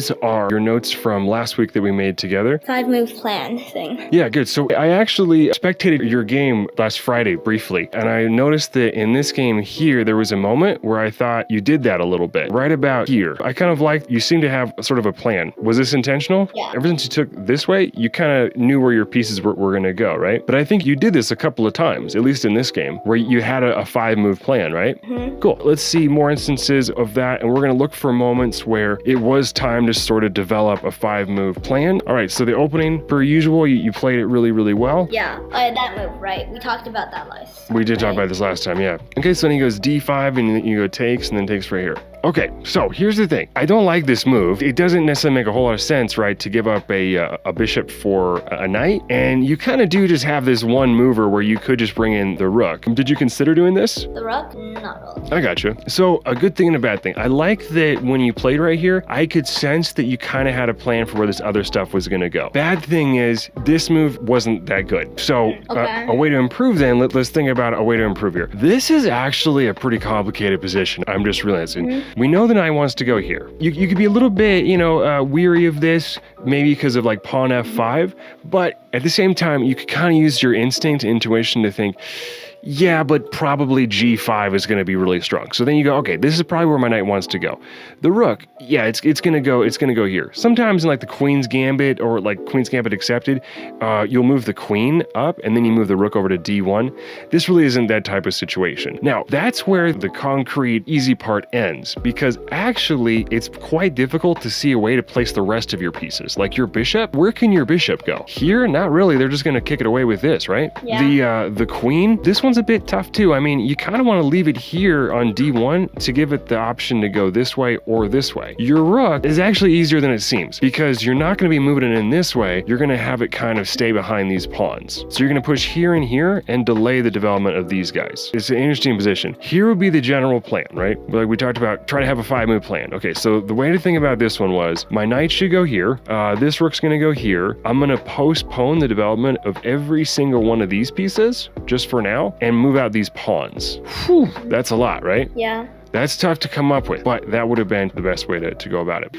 these are your notes from last week that we made together. 5-move plan thing. Yeah, good. So I actually spectated your game last Friday briefly, and I noticed that in this game here, there was a moment where I thought you did that a little bit. Right about here. I kind of like, you seem to have sort of a plan. Was this intentional? Yeah. Ever since you took this way, you kind of knew where your pieces were going to go, right? But I think you did this a couple of times, at least in this game, where you had a 5-move plan, right? Mm-hmm. Cool. Let's see more instances of that, and we're going to look for moments where it was time to sort of develop a 5-move plan. All right, so the opening, per usual, you played it really, really well. Yeah, that move, right? We talked about that last. We did talk about this last time, yeah. Okay, so then he goes D5, and then you go takes, and then takes right here. Okay, so here's the thing. I don't like this move. It doesn't necessarily make a whole lot of sense, right, to give up a bishop for a knight. And you kind of do just have this one mover where you could just bring in the rook. Did you consider doing this? The rook? Not really. I gotcha. So a good thing and a bad thing. I like that when you played right here, I could sense that you kind of had a plan for where this other stuff was going to go. Bad thing is this move wasn't that good. So Okay. a way to improve then, let's think about a way to improve here. This is actually a pretty complicated position. I'm just realizing. Mm-hmm. We know the knight wants to go here. You could be a little bit, weary of this, maybe because of like pawn f5, but at the same time, you could kind of use your instinct, intuition to think, yeah, but probably g5 is going to be really strong. So then you go, okay, this is probably where my knight wants to go. The rook, yeah, it's going to go here. Sometimes in like the queen's gambit or like queen's gambit accepted, you'll move the queen up and then you move the rook over to d1. This really isn't that type of situation. Now, that's where the concrete easy part ends, because actually it's quite difficult to see a way to place the rest of your pieces. Like your bishop, where can your bishop go? Here, not really. They're just going to kick it away with this, right? Yeah. The queen, this one's a bit tough too. I mean, you kind of want to leave it here on d1 to give it the option to go this way or this way. Your rook is actually easier than it seems, because you're not going to be moving it in this way. You're going to have it kind of stay behind these pawns. So you're going to push here and here and delay the development of these guys. It's an interesting position. Here would be the general plan, right? Like we talked about, try to have a 5-move plan. Okay, so the way to think about this one was, my knight should go here. This rook's going to go here. I'm going to postpone the development of every single one of these pieces just for now and move out these pawns. Whew, that's a lot, right? Yeah. That's tough to come up with, but that would have been the best way to go about it.